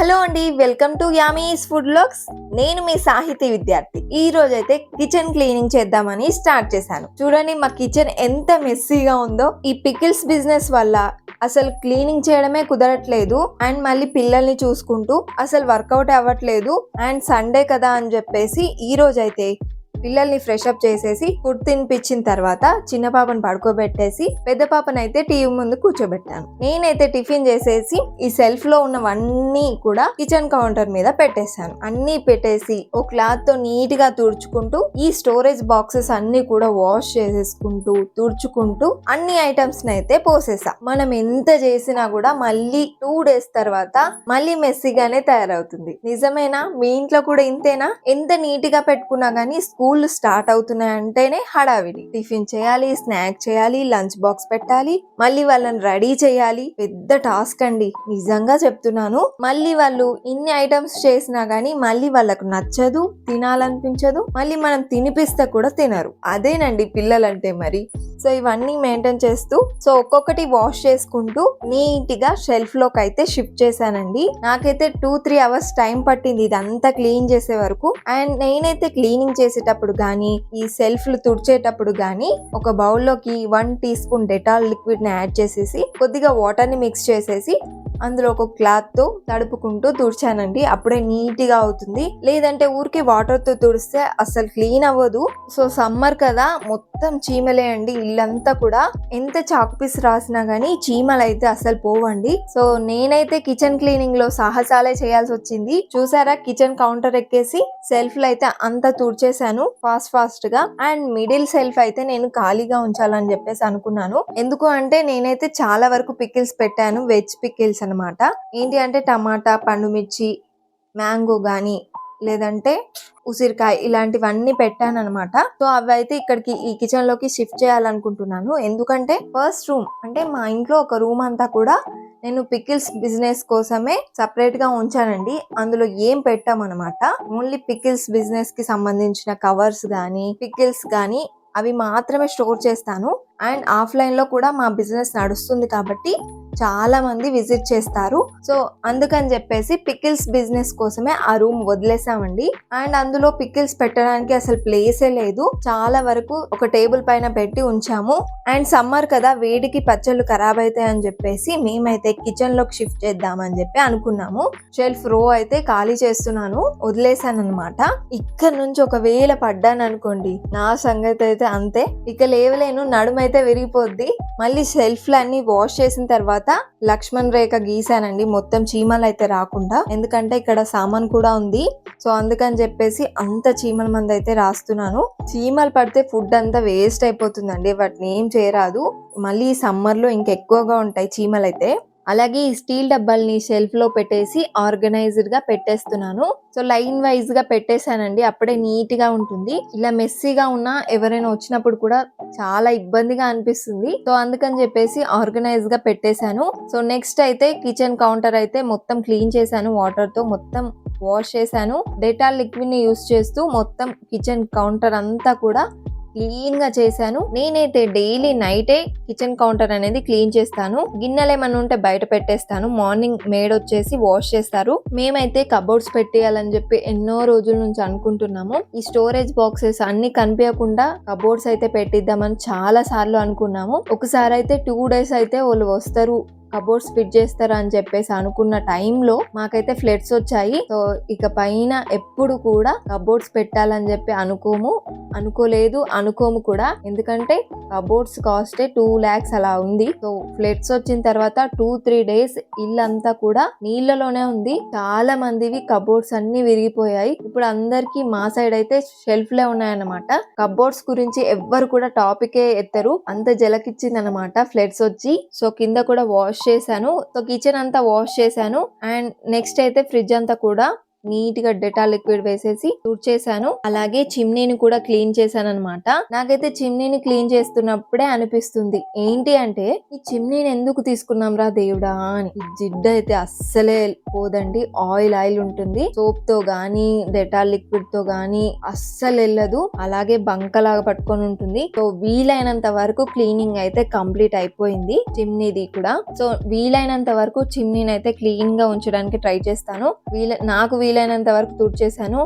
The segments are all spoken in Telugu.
హలో అండి, welcome to Yummy's food vlogs. నేను మీ సాహితీ విద్యార్థి. ఈ రోజు అయితే కిచెన్ క్లీనింగ్ చేద్దామని స్టార్ట్ చేశాను. చూడండి మా కిచెన్ ఎంత మెస్సీగా ఉందో. ఈ పికిల్స్ బిజినెస్ వల్ల అసలు క్లీనింగ్ చేయడమే కుదరట్లేదు అండ్ మళ్ళీ పిల్లల్ని చూసుకుంటూ అసలు వర్కౌట్ అవ్వట్లేదు. అండ్ సండే కదా అని చెప్పేసి ఈ రోజు అయితే పిల్లల్ని ఫ్రెష్ అప్ చేసేసి ఫుడ్ తినిపించిన తర్వాత చిన్న పాపను పడుకోబెట్టేసి పెద్ద పాపనైతే టీవీ ముందు కూర్చోబెట్టాను. నేనైతే టిఫిన్ చేసేసి ఈ సెల్ఫ్ లో ఉన్నవన్నీ కూడా కిచెన్ కౌంటర్ మీద పెట్టేశాను. అన్ని పెట్టేసి ఒక క్లాత్ తో నీట్ గా తుడుచుకుంటూ ఈ స్టోరేజ్ బాక్సెస్ అన్ని కూడా వాష్ చేసేసుకుంటూ తుడుచుకుంటూ అన్ని ఐటమ్స్ అయితే పోసేసా. మనం ఎంత చేసినా కూడా మళ్ళీ 2 days తర్వాత మళ్ళీ మెస్సీగానే తయారవుతుంది. నిజమేనా? మీ ఇంట్లో కూడా ఇంతేనా? ఎంత నీట్ గా పెట్టుకున్నా గానీ స్కూల్ స్టార్ట్ అవుతున్నాయంటేనే హడావిడి. టిఫిన్ చేయాలి, స్నాక్ చేయాలి, లంచ్ బాక్స్ పెట్టాలి, మళ్ళీ వాళ్ళని రెడీ చేయాలి. పెద్ద టాస్క్ అండి, నిజంగా చెప్తున్నాను. మళ్ళీ వాళ్ళు ఇన్ని ఐటమ్స్ చేసినా గానీ మళ్ళీ వాళ్ళకు నచ్చదు, తినాలనిపించదు. మళ్ళీ మనం తినిపిస్తే కూడా తినరు. అదేనండి పిల్లలంటే మరి. సో ఇవన్నీ మెయింటైన్ చేస్తూ ఒక్కొక్కటి వాష్ చేసుకుంటూ నీట్ గా షెల్ఫ్ లోకి అయితే షిఫ్ట్ చేశానండి. నాకైతే 2-3 hours టైం పట్టింది ఇదంతా క్లీన్ చేసే వరకు. అండ్ నేనైతే క్లీనింగ్ చేసేటప్పుడు గానీ ఈ సెల్ఫ్లు తుడిచేటప్పుడు గానీ ఒక బౌల్లోకి 1 teaspoon డెటాల్ లిక్విడ్ ని యాడ్ చేసేసి కొద్దిగా వాటర్ ని మిక్స్ చేసేసి అందులో ఒక క్లాత్ తో తడుపుకుంటూ తుడిచానండి. అప్పుడే నీట్ గా అవుతుంది. లేదంటే ఊరికి వాటర్ తో తుడిస్తే అసలు క్లీన్ అవ్వదు. సో సమ్మర్ కదా, మొత్తం చీమలే అండి ఇల్లంతా కూడా. ఎంత చాక్ పీస్ రాసినా గానీ చీమలు అయితే అసలు పోవండి. సో నేనైతే కిచెన్ క్లీనింగ్ లో సాహసాలే చేయాల్సి వచ్చింది. చూసారా, కిచెన్ కౌంటర్ ఎక్కేసి సెల్ఫ్ లో అయితే అంతా తుడిచేసాను ఫాస్ట్ గా. అండ్ మిడిల్ సెల్ఫ్ అయితే నేను ఖాళీగా ఉంచాలని చెప్పేసి అనుకున్నాను. ఎందుకు అంటే నేనైతే చాలా వరకు పికిల్స్ పెట్టాను, వెజ్ పికిల్స్ అనమాట. ఏంటి అంటే టమాటా, పండుమిర్చి, మ్యాంగో గానీ లేదంటే ఉసిరికాయ ఇలాంటివన్నీ పెట్టాను అనమాట. సో అవి అయితే ఇక్కడికి ఈ కిచెన్ లోకి షిఫ్ట్ చేయాలనుకుంటున్నాను. ఎందుకంటే ఫస్ట్ రూమ్ అంటే మా ఇంట్లో ఒక రూమ్ అంతా కూడా నేను పికిల్స్ బిజినెస్ కోసమే సపరేట్ గా ఉంచానండి. అందులో ఏం పెట్టామన్నమాట. ఓన్లీ పికిల్స్ బిజినెస్ కి సంబంధించిన కవర్స్ గానీ పికిల్స్ గానీ అవి మాత్రమే స్టోర్ చేస్తాను. అండ్ ఆఫ్లైన్ లో కూడా మా బిజినెస్ నడుస్తుంది కాబట్టి చాలా మంది విజిట్ చేస్తారు. సో అందుకని చెప్పేసి పికిల్స్ బిజినెస్ కోసమే ఆ రూమ్ వదిలేసామండి. అండ్ అందులో పికిల్స్ పెట్టడానికి అసలు ప్లేసే లేదు. చాలా వరకు ఒక టేబుల్ పైన పెట్టి ఉంచాము. అండ్ సమ్మర్ కదా, వేడికి పచ్చళ్ళు ఖరాబ్ అవుతాయని చెప్పేసి మేమైతే కిచెన్ లోకి షిఫ్ట్ చేద్దామని చెప్పి అనుకున్నాము. షెల్ఫ్ రో అయితే ఖాళీ చేస్తున్నాను, వదిలేసాను అనమాట. ఇక్కడ నుంచి ఒకవేళ పడ్డాను అనుకోండి, నా సంగతి అయితే అంతే. ఇక లేవలేను, నడుమైతే విరిగిపోద్ది. మళ్ళీ సెల్ఫ్లన్నీ వాష్ చేసిన తర్వాత లక్ష్మణ్ రేఖ గీసానండి, మొత్తం చీమలు అయితే రాకుండా. ఎందుకంటే ఇక్కడ సామాన్ కూడా ఉంది. సో అందుకని చెప్పేసి అంత చీమల మంది అయితే రాస్తున్నాను. చీమలు పడితే ఫుడ్ అంతా వేస్ట్ అయిపోతుందండి, వాటిని ఏం చేయరాదు. మళ్ళీ సమ్మర్ లో ఇంకెక్కువగా ఉంటాయి చీమలు అయితే. అలాగే ఈ స్టీల్ డబ్బాల్ని షెల్ఫ్ లో పెట్టేసి ఆర్గనైజ్డ్ గా పెట్టేస్తున్నాను. సో లైన్ వైజ్ గా పెట్టేశానండి, అప్పుడే నీట్ గా ఉంటుంది. ఇలా మెస్సీగా ఉన్నా ఎవరైనా వచ్చినప్పుడు కూడా చాలా ఇబ్బందిగా అనిపిస్తుంది. సో అందుకని చెప్పేసి ఆర్గనైజ్ గా పెట్టేశాను. సో నెక్స్ట్ అయితే కిచెన్ కౌంటర్ అయితే మొత్తం క్లీన్ చేశాను, వాటర్ తో మొత్తం వాష్ చేశాను. డెటాల్ లిక్విడ్ ని యూస్ చేస్తూ మొత్తం కిచెన్ కౌంటర్ అంతా కూడా క్లీన్ గా చేశాను. నేనైతే డైలీ నైటే కిచెన్ కౌంటర్ అనేది క్లీన్ చేస్తాను. గిన్నెలు ఏమన్నా ఉంటే బయట పెట్టేస్తాను. మార్నింగ్ మేడ్ వచ్చేసి వాష్ చేస్తారు. మేమైతే కబోర్డ్స్ పెట్టేయాలని చెప్పి ఎన్నో రోజుల నుంచి అనుకుంటున్నాము. ఈ స్టోరేజ్ బాక్సెస్ అన్ని కనిపించకుండా కబోర్డ్స్ అయితే పెట్టిద్దామని చాలా సార్లు అనుకున్నాము. ఒకసారి అయితే 2 days అయితే వాళ్ళు వస్తారు, కబోర్డ్స్ ఫిట్ చేస్తారు అని చెప్పేసి అనుకున్న టైంలో మాకైతే ఫ్లడ్స్ వచ్చాయి. సో ఇక పైన ఎప్పుడు కూడా కబోర్డ్స్ పెట్టాలని చెప్పి అనుకోము కూడా. ఎందుకంటే కబోర్డ్స్ కాస్టే 2 lakhs అలా ఉంది. సో ఫ్లడ్స్ వచ్చిన తర్వాత 2-3 days ఇల్లంతా కూడా నీళ్ళలోనే ఉంది. చాలా మందివి కబోర్డ్స్ అన్ని విరిగిపోయాయి. ఇప్పుడు అందరికి మా సైడ్ అయితే షెల్ఫ్ లే ఉన్నాయన్నమాట. కబోర్డ్స్ గురించి ఎవ్వరు కూడా టాపికే ఎత్తరు, అంత జలకిచ్చింది అనమాట ఫ్లడ్స్ వచ్చి. సో కింద కూడా వాష్ చేశాను. సో కిచెన్ అంతా వాష్ చేశాను. అండ్ నెక్స్ట్ అయితే ఫ్రిడ్జ్ అంతా కూడా నీట్ గా డెటాల్ లిక్విడ్ వేసేసి తుడిచేసాను. అలాగే చిమ్నీని కూడా క్లీన్ చేశాను అనమాట. నాకైతే చిమ్నీని క్లీన్ చేస్తున్నప్పుడే అనిపిస్తుంది ఏంటి అంటే ఈ చిమ్నీని ఎందుకు తీసుకున్నాం రా దేవుడా అని. ఈ జిడ్డు అయితే అస్సలే పోదండి. ఆయిల్ ఉంటుంది. సోప్ తో గానీ డెటాల్ లిక్విడ్ తో గానీ అస్సలు వెళ్ళదు. అలాగే బంకలాగా పట్టుకొని ఉంటుంది. సో వీలైనంత వరకు క్లీనింగ్ అయితే కంప్లీట్ అయిపోయింది చిమ్నీది కూడా. సో వీలైనంత వరకు చిమ్నీని అయితే క్లీన్ గా ఉంచడానికి ట్రై చేస్తాను. నాకు వీలైనంత వరకు తుడిచేసాను.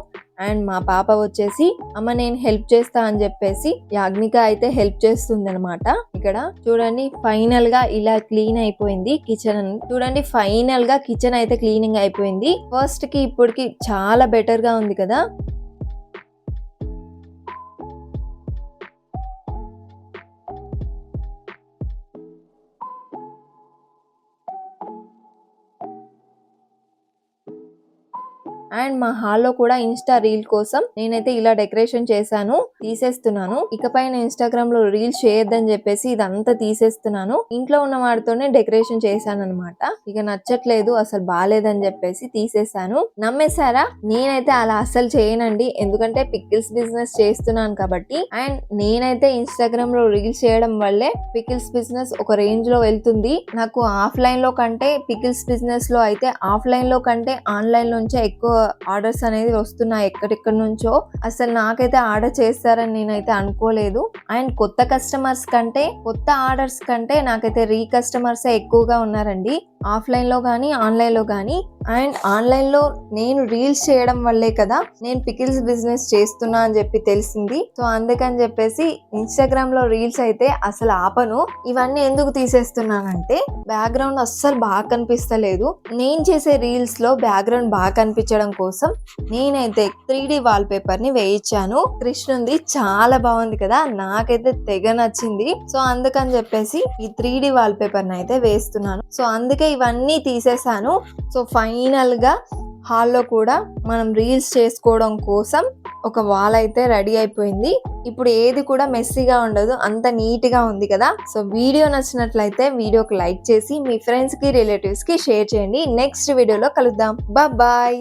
అండ్ మా పాప వచ్చేసి అమ్మ నేను హెల్ప్ చేస్తా అని చెప్పేసి యాగ్నిక అయితే హెల్ప్ చేస్తుంది అనమాట. ఇక్కడ చూడండి ఫైనల్ గా ఇలా క్లీన్ అయిపోయింది కిచెన్. చూడండి ఫైనల్ గా కిచెన్ అయితే క్లీనింగ్ అయిపోయింది. ఫస్ట్ కి ఇప్పటికి చాలా బెటర్ గా ఉంది కదా. అండ్ మా హాల్లో కూడా ఇన్స్టా రీల్ కోసం నేనైతే ఇలా డెకరేషన్ చేశాను. తీసేస్తున్నాను. ఇకపైన ఇన్స్టాగ్రామ్ లో రీల్స్ చేయొద్దని చెప్పేసి ఇదంతా తీసేస్తున్నాను. ఇంట్లో ఉన్న వాటితోనే డెకరేషన్ చేశాను అనమాట. ఇక నచ్చట్లేదు అసలు బాలేదని చెప్పేసి తీసేసాను. నమ్మేశారా? నేనైతే అలా అసలు చేయనండి. ఎందుకంటే పికిల్స్ బిజినెస్ చేస్తున్నాను కాబట్టి. అండ్ నేనైతే ఇన్స్టాగ్రామ్ లో రీల్స్ చేయడం వల్లే పికిల్స్ బిజినెస్ ఒక రేంజ్ లో వెళ్తుంది. నాకు ఆఫ్లైన్ లో కంటే పికిల్స్ బిజినెస్ లో అయితే ఆఫ్లైన్ లో కంటే ఆన్లైన్ నుంచే ఎక్కువ ఆర్డర్స్ అనేది వస్తున్నాయి ఎక్కడెక్కడి నుంచో. అసలు నాకైతే ఆర్డర్ చేస్తారని నేనైతే అనుకోలేదు. అండ్ కొత్త ఆర్డర్స్ కంటే నాకైతే కస్టమర్సే ఎక్కువగా ఉన్నారండి ఆఫ్లైన్ లో గానీ ఆన్లైన్ లో గానీ. అండ్ ఆన్లైన్ లో నేను రీల్స్ చేయడం వల్లే కదా నేను పికిల్స్ బిజినెస్ చేస్తున్నా అని చెప్పి తెలిసింది. సో అందుకని చెప్పేసి ఇన్స్టాగ్రామ్ లో రీల్స్ అయితే అసలు ఆపను. ఇవన్నీ ఎందుకు తీసేస్తున్నానంటే బ్యాక్గ్రౌండ్ అస్సలు బాగా కనిపిస్తలేదు. నేను చేసే రీల్స్ లో బ్యాక్గ్రౌండ్ బాగా కనిపించడం కోసం నేనైతే 3D వాల్ పేపర్ ని వేయించాను. కృష్ణుంది చాలా బాగుంది కదా, నాకైతే తెగ నచ్చింది. సో అందుకని చెప్పేసి ఈ 3D వాల్ పేపర్ ని అయితే వేస్తున్నాను. సో అందుకే ఇవన్నీ తీసేసాను. సో ఫైనల్ గా హాల్లో కూడా మనం రీల్స్ చేసుకోవడం కోసం ఒక వాల్ అయితే రెడీ అయిపోయింది. ఇప్పుడు ఏది కూడా మెస్సీగా ఉండదు, అంత నీట్ గా ఉంది కదా. సో వీడియో నచ్చినట్లయితే వీడియోకి లైక్ చేసి మీ ఫ్రెండ్స్ కి రిలేటివ్స్ కి షేర్ చేయండి. నెక్స్ట్ వీడియోలో కలుద్దాం. బాయ్.